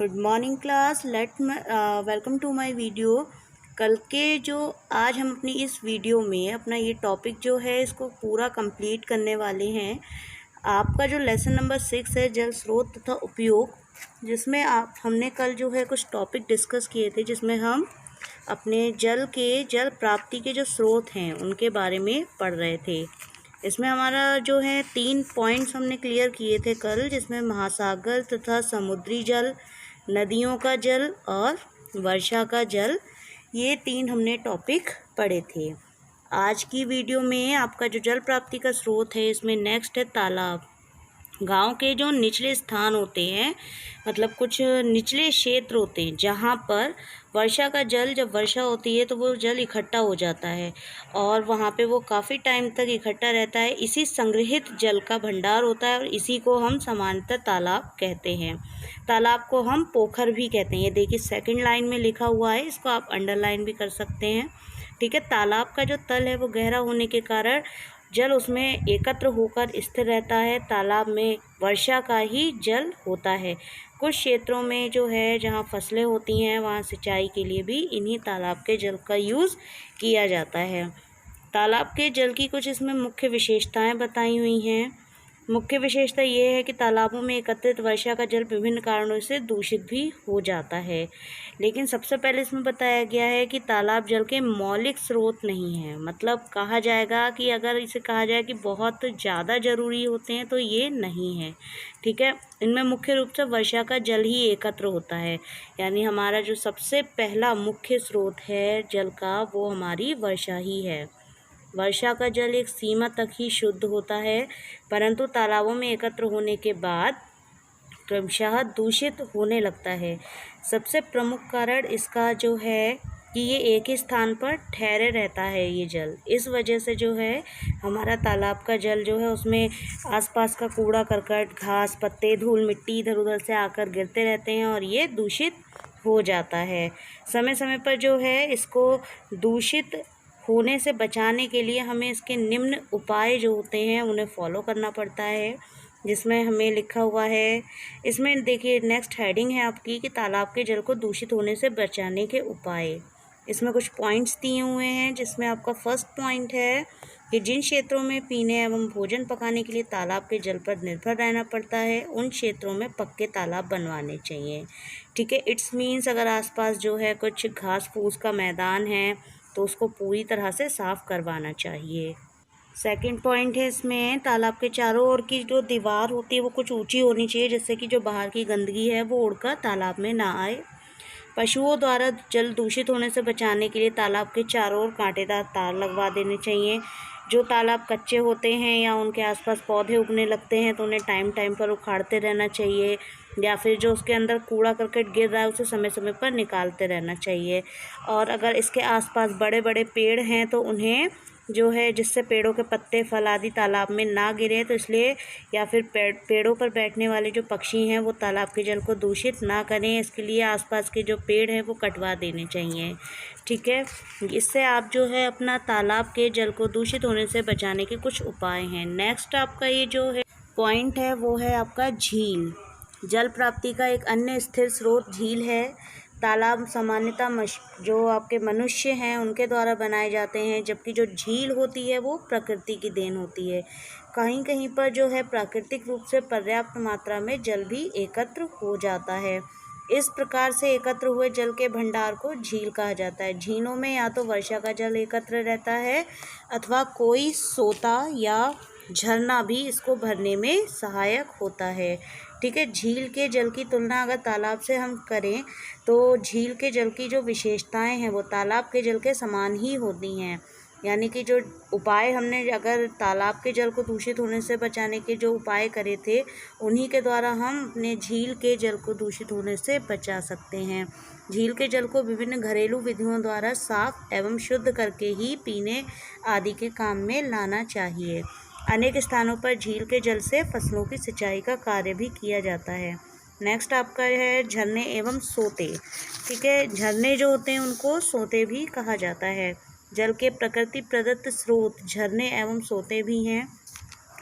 Good morning class. Welcome to my video. कल के जो आज हम अपनी इस वीडियो में अपना ये टॉपिक जो है इसको पूरा कंप्लीट करने वाले हैं। आपका जो लेसन नंबर 6 है जल स्रोत तथा उपयोग, जिसमें हमने कल जो है कुछ टॉपिक डिस्कस किए थे, जिसमें हम अपने जल प्राप्ति के जो स्रोत हैं उनके बारे में पढ़ रहे थे। इसमें हमारा जो है 3 पॉइंट्स हमने क्लियर किए थे कल, जिसमें महासागर तथा समुद्री जल, नदियों का जल और वर्षा का जल, ये 3 हमने टॉपिक पढ़े थे। आज की वीडियो में आपका जो जल प्राप्ति का स्रोत है, इसमें नेक्स्ट है तालाब। गांव के जो निचले स्थान होते हैं, मतलब कुछ निचले क्षेत्र होते हैं जहां पर वर्षा का जल, जब वर्षा होती है तो वो जल इकट्ठा हो जाता है और वहां पे वो काफ़ी टाइम तक इकट्ठा रहता है। इसी संग्रहित जल का भंडार होता है और इसी को हम सामान्यतः तालाब कहते हैं। तालाब को हम पोखर भी कहते हैं। ये देखिए सेकंड लाइन में लिखा हुआ है, इसको आप अंडरलाइन भी कर सकते हैं। ठीक है। तालाब का जो तल है वो गहरा होने के कारण जल उसमें एकत्र होकर स्थिर रहता है। तालाब में वर्षा का ही जल होता है। कुछ क्षेत्रों में जो है जहाँ फसलें होती हैं वहाँ सिंचाई के लिए भी इन्हीं तालाब के जल का यूज़ किया जाता है। तालाब के जल की कुछ इसमें मुख्य विशेषताएं बताई हुई हैं। मुख्य विशेषता ये है कि तालाबों में एकत्रित वर्षा का जल विभिन्न कारणों से दूषित भी हो जाता है। लेकिन सबसे पहले इसमें बताया गया है कि तालाब जल के मौलिक स्रोत नहीं है। मतलब कहा जाएगा कि अगर इसे कहा जाए कि बहुत ज़्यादा ज़रूरी होते हैं तो ये नहीं है। ठीक है। इनमें मुख्य रूप से वर्षा का जल ही एकत्र होता है, यानी हमारा जो सबसे पहला मुख्य स्रोत है जल का वो हमारी वर्षा ही है। वर्षा का जल एक सीमा तक ही शुद्ध होता है, परंतु तालाबों में एकत्र होने के बाद क्रमशः दूषित होने लगता है। सबसे प्रमुख कारण इसका जो है कि ये एक ही स्थान पर ठहरे रहता है ये जल। इस वजह से जो है हमारा तालाब का जल जो है उसमें आसपास का कूड़ा करकट, घास पत्ते, धूल मिट्टी इधर उधर से आकर गिरते रहते हैं और ये दूषित हो जाता है। समय समय पर जो है इसको दूषित होने से बचाने के लिए हमें इसके निम्न उपाय जो होते हैं उन्हें फॉलो करना पड़ता है, जिसमें हमें लिखा हुआ है। इसमें देखिए नेक्स्ट हेडिंग है आपकी कि तालाब के जल को दूषित होने से बचाने के उपाय। इसमें कुछ पॉइंट्स दिए हुए हैं, जिसमें आपका फर्स्ट पॉइंट है कि जिन क्षेत्रों में पीने एवं भोजन पकाने के लिए तालाब के जल पर निर्भर रहना पड़ता है उन क्षेत्रों में पक्के तालाब बनवाने चाहिए। ठीक है। इट्स मीन्स अगर आसपास जो है कुछ घास फूस का मैदान है तो उसको पूरी तरह से साफ़ करवाना चाहिए। सेकंड पॉइंट है इसमें तालाब के चारों ओर की जो दीवार होती है वो कुछ ऊंची होनी चाहिए, जिससे कि जो बाहर की गंदगी है वो उड़कर तालाब में ना आए। पशुओं द्वारा जल दूषित होने से बचाने के लिए तालाब के चारों ओर कांटेदार तार लगवा देने चाहिए। जो तालाब कच्चे होते हैं या उनके आसपास पौधे उगने लगते हैं तो उन्हें टाइम टाइम पर उखाड़ते रहना चाहिए, या फिर जो उसके अंदर कूड़ा करकट गिर रहा है उसे समय समय पर निकालते रहना चाहिए। और अगर इसके आसपास बड़े बड़े पेड़ हैं तो उन्हें जो है, जिससे पेड़ों के पत्ते फल आदि तालाब में ना गिरे, तो इसलिए या फिर पेड़ों पर बैठने वाले जो पक्षी हैं वो तालाब के जल को दूषित ना करें, इसके लिए आसपास के जो पेड़ हैं वो कटवा देने चाहिए। ठीक है। इससे आप जो है अपना तालाब के जल को दूषित होने से बचाने के कुछ उपाय हैं। नेक्स्ट आपका ये जो है पॉइंट है वो है आपका झील। जल प्राप्ति का एक अन्य स्थिर स्रोत झील है। तालाब सामान्यतः जो आपके मनुष्य हैं उनके द्वारा बनाए जाते हैं, जबकि जो झील होती है वो प्रकृति की देन होती है। कहीं कहीं पर जो है प्राकृतिक रूप से पर्याप्त मात्रा में जल भी एकत्र हो जाता है। इस प्रकार से एकत्र हुए जल के भंडार को झील कहा जाता है। झीलों में या तो वर्षा का जल एकत्र रहता है अथवा कोई सोता या झरना भी इसको भरने में सहायक होता है। ठीक है। झील के जल की तुलना अगर तालाब से हम करें तो झील के जल की जो विशेषताएं हैं वो तालाब के जल के समान ही होती हैं। यानी कि जो उपाय हमने अगर तालाब के जल को दूषित होने से बचाने के जो उपाय करे थे उन्हीं के द्वारा हम अपने झील के जल को दूषित होने से बचा सकते हैं। झील के जल को विभिन्न घरेलू विधियों द्वारा साफ एवं शुद्ध करके ही पीने आदि के काम में लाना चाहिए। अनेक स्थानों पर झील के जल से फसलों की सिंचाई का कार्य भी किया जाता है। नेक्स्ट आपका है झरने एवं सोते। ठीक है। झरने जो होते हैं उनको सोते भी कहा जाता है। जल के प्रकृति प्रदत्त स्रोत झरने एवं सोते भी हैं।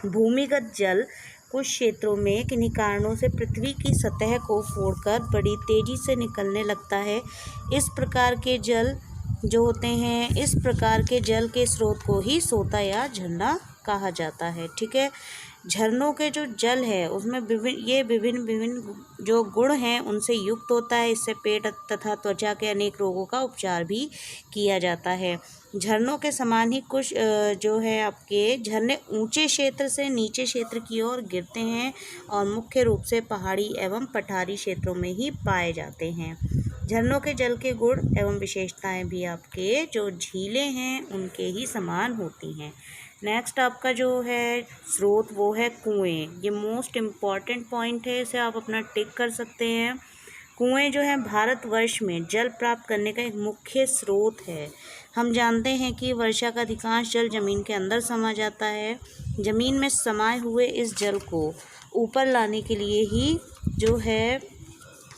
भूमिगत जल कुछ क्षेत्रों में किन्हीं कारणों से पृथ्वी की सतह को फोड़कर बड़ी तेज़ी से निकलने लगता है। इस प्रकार के जल जो होते हैं, इस प्रकार के जल के स्रोत को ही सोता या झरना कहा जाता है। ठीक है, झरनों के जो जल है उसमें विभिन्न विभिन्न जो गुण हैं उनसे युक्त होता है। इससे पेट तथा त्वचा के अनेक रोगों का उपचार भी किया जाता है। झरनों के समान ही कुछ जो है आपके झरने ऊंचे क्षेत्र से नीचे क्षेत्र की ओर गिरते हैं और मुख्य रूप से पहाड़ी एवं पठारी क्षेत्रों में ही पाए जाते हैं। झरनों के जल के गुण एवं विशेषताएं भी आपके जो झीलें हैं उनके ही समान होती हैं। नेक्स्ट आपका जो है स्रोत वो है कुएं। ये मोस्ट इम्पॉर्टेंट पॉइंट है, इसे आप अपना टिक कर सकते हैं। कुएं जो है भारतवर्ष में जल प्राप्त करने का एक मुख्य स्रोत है। हम जानते हैं कि वर्षा का अधिकांश जल जमीन के अंदर समा जाता है। जमीन में समाये हुए इस जल को ऊपर लाने के लिए ही जो है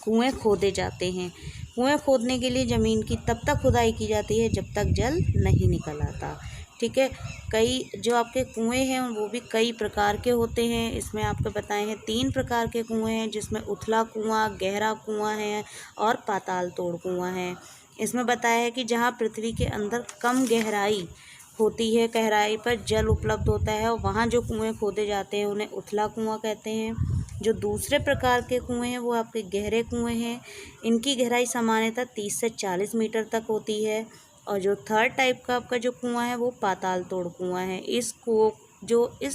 कुएं खोदे जाते हैं। कुएं खोदने के लिए ज़मीन की तब तक खुदाई की जाती है जब तक जल नहीं निकल आता। ठीक है, कई जो आपके कुएं हैं वो भी कई प्रकार के होते हैं। इसमें आपको बताए हैं 3 प्रकार के कुएं हैं, जिसमें उथला कुआं, गहरा कुआं है और पाताल तोड़ कुआं है। इसमें बताया है कि जहाँ पृथ्वी के अंदर कम गहराई होती है, गहराई पर जल उपलब्ध होता है और वहाँ जो कुएं खोदे जाते हैं उन्हें उथला कुआं कहते हैं। जो दूसरे प्रकार के कुएं हैं वो आपके गहरे कुएं हैं। इनकी गहराई सामान्यतः 30 से 40 मीटर तक होती है। और जो थर्ड टाइप का आपका जो कुआं है वो पाताल तोड़ कुआं है। इस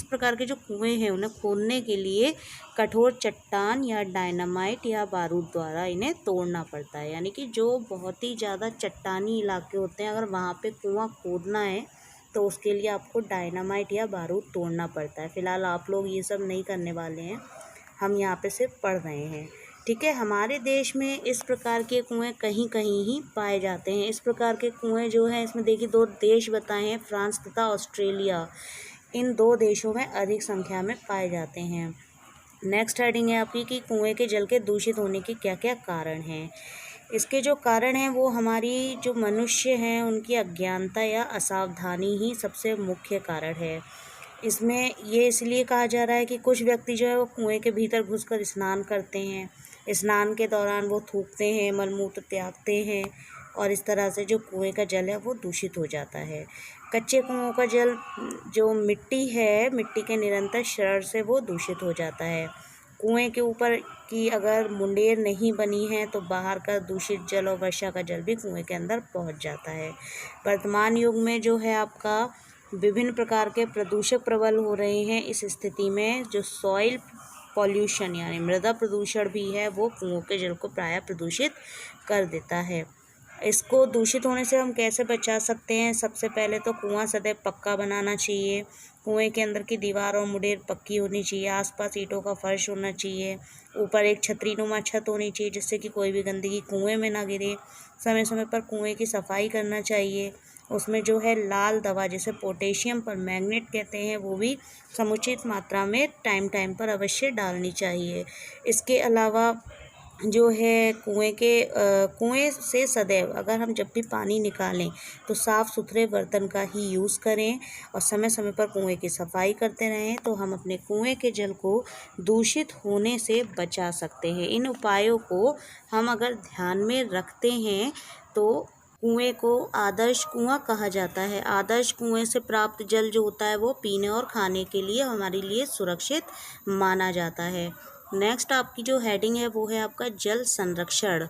प्रकार के जो कुएं हैं उन्हें खोदने के लिए कठोर चट्टान या डायनामाइट या बारूद द्वारा इन्हें तोड़ना पड़ता है। यानी कि जो बहुत ही ज़्यादा चट्टानी इलाके होते हैं, अगर वहाँ पे कुआं खोदना है तो उसके लिए आपको डायनामाइट या बारूद तोड़ना पड़ता है। फ़िलहाल आप लोग ये सब नहीं करने वाले हैं, हम यहाँ पे सिर्फ पढ़ रहे हैं। ठीक है, हमारे देश में इस प्रकार के कुएं कहीं कहीं ही पाए जाते हैं। इस प्रकार के कुएं जो हैं, इसमें देखिए 2 देश बताए हैं, फ्रांस तथा ऑस्ट्रेलिया। इन 2 देशों में अधिक संख्या में पाए जाते हैं। नेक्स्ट हेडिंग है आपकी कि कुएं के जल के दूषित होने के क्या क्या कारण हैं। इसके जो कारण हैं वो हमारी जो मनुष्य हैं उनकी अज्ञानता या असावधानी ही सबसे मुख्य कारण है। इसमें ये इसलिए कहा जा रहा है कि कुछ व्यक्ति जो है वो कुएं के भीतर घुसकर स्नान करते हैं। स्नान के दौरान वो थूकते हैं, मलमूत्र त्यागते हैं और इस तरह से जो कुएं का जल है वो दूषित हो जाता है। कच्चे कुओं का जल जो मिट्टी है, मिट्टी के निरंतर क्षरण से वो दूषित हो जाता है। कुएं के ऊपर की अगर मुंडेर नहीं बनी है तो बाहर का दूषित जल और वर्षा का जल भी कुएं के अंदर पहुंच जाता है। वर्तमान युग में जो है आपका विभिन्न प्रकार के प्रदूषक प्रबल हो रहे हैं। इस स्थिति में जो सॉइल पॉल्यूशन यानी मृदा प्रदूषण भी है वो कुओं के जल को प्रायः प्रदूषित कर देता है। इसको दूषित होने से हम कैसे बचा सकते हैं? सबसे पहले तो कुआं सदैव पक्का बनाना चाहिए। कुएं के अंदर की दीवार और मुंडेर पक्की होनी चाहिए। आसपास ईंटों का फर्श होना चाहिए। ऊपर एक छतरीनुमा छत होनी चाहिए जिससे कि कोई भी गंदगी कुएं में ना गिरे। समय समय पर कुएं की सफाई करना चाहिए। उसमें जो है लाल दवा, जिसे पोटेशियम परमैंगनेट कहते हैं, वो भी समुचित मात्रा में टाइम पर अवश्य डालनी चाहिए। इसके अलावा जो है कुएं से सदैव अगर हम जब भी पानी निकालें तो साफ़ सुथरे बर्तन का ही यूज़ करें और समय समय पर कुएं की सफाई करते रहें, तो हम अपने कुएं के जल को दूषित होने से बचा सकते हैं। इन उपायों को हम अगर ध्यान में रखते हैं तो कुएं को आदर्श कुआं कहा जाता है। आदर्श कुएं से प्राप्त जल जो होता है वो पीने और खाने के लिए हमारे लिए सुरक्षित माना जाता है। नेक्स्ट आपकी जो हेडिंग है वो है आपका जल संरक्षण।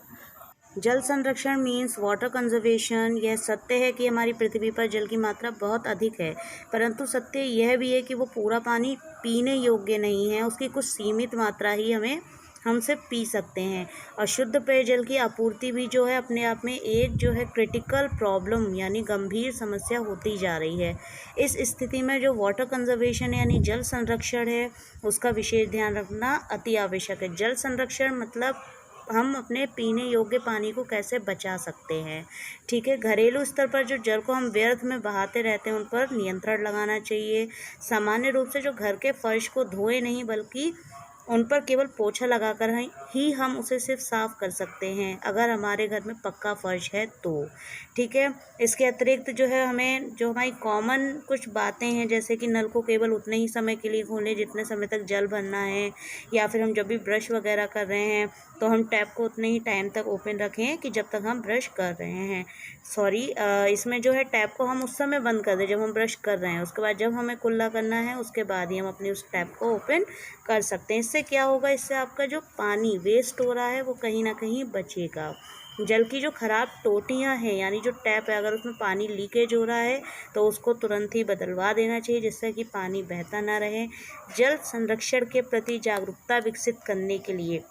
जल संरक्षण मीन्स वाटर कंजर्वेशन। यह सत्य है कि हमारी पृथ्वी पर जल की मात्रा बहुत अधिक है, परंतु सत्य यह भी है कि वो पूरा पानी पीने योग्य नहीं है। उसकी कुछ सीमित मात्रा ही हम सिर्फ पी सकते हैं। और शुद्ध पेयजल की आपूर्ति भी जो है अपने आप में एक जो है क्रिटिकल प्रॉब्लम यानी गंभीर समस्या होती जा रही है। इस स्थिति में जो वाटर कंजर्वेशन यानी जल संरक्षण है उसका विशेष ध्यान रखना अति आवश्यक है। जल संरक्षण मतलब हम अपने पीने योग्य पानी को कैसे बचा सकते हैं। ठीक है, घरेलू स्तर पर जो जल को हम व्यर्थ में बहाते रहते हैं उन पर नियंत्रण लगाना चाहिए। सामान्य रूप से जो घर के फर्श को धोए नहीं बल्कि उन पर केवल पोछा लगाकर ही हम उसे सिर्फ साफ़ कर सकते हैं, अगर हमारे घर में पक्का फर्श है तो। ठीक है, इसके अतिरिक्त जो है हमें जो हमारी कॉमन कुछ बातें हैं, जैसे कि नल को केवल उतने ही समय के लिए खोलें जितने समय तक जल भरना है, या फिर हम जब भी ब्रश वगैरह कर रहे हैं तो हम टैप को उतने ही टाइम तक ओपन रखें कि जब तक हम ब्रश कर रहे हैं। इसमें जो है टैप को हम उस समय बंद कर दें जब हम ब्रश कर रहे हैं, उसके बाद जब हमें कुल्ला करना है उसके बाद ही हम अपनी उस टैप को ओपन कर सकते हैं। इससे क्या होगा, इससे आपका जो पानी वेस्ट हो रहा है वो कहीं ना कहीं बचेगा। जल की जो ख़राब टोटियाँ हैं, यानी जो टैप है, अगर उसमें पानी लीकेज हो रहा है तो उसको तुरंत ही बदलवा देना चाहिए, जिससे कि पानी बहता ना रहे। जल संरक्षण के प्रति जागरूकता विकसित करने के लिए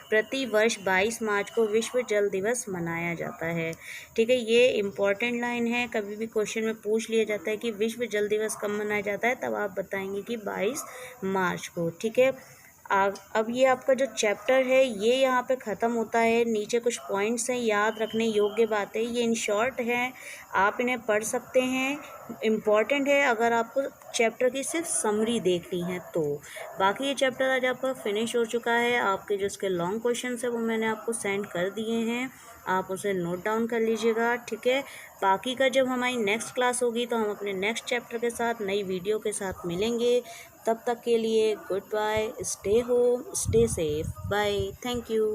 प्रति वर्ष 22 मार्च को विश्व जल दिवस मनाया जाता है। ठीक है, ये इम्पॉर्टेंट लाइन है, कभी भी क्वेश्चन में पूछ लिया जाता है कि विश्व जल दिवस कब मनाया जाता है, तब आप बताएंगे कि 22 मार्च को। ठीक है, अब ये आपका जो चैप्टर है ये यहाँ पे ख़त्म होता है। नीचे कुछ पॉइंट्स हैं याद रखने योग्य बातें, ये इन शॉर्ट हैं, आप इन्हें पढ़ सकते हैं, इम्पॉर्टेंट है अगर आपको चैप्टर की सिर्फ समरी देखनी है तो। बाकी ये चैप्टर आज आपका फिनिश हो चुका है। आपके जो इसके लॉन्ग क्वेश्चन है वो मैंने आपको सेंड कर दिए हैं, आप उसे नोट डाउन कर लीजिएगा। ठीक है, बाकी का जब हमारी नेक्स्ट क्लास होगी तो हम अपने नेक्स्ट चैप्टर के साथ नई वीडियो के साथ मिलेंगे। तब तक के लिए good bye, stay home, stay safe, bye, thank you.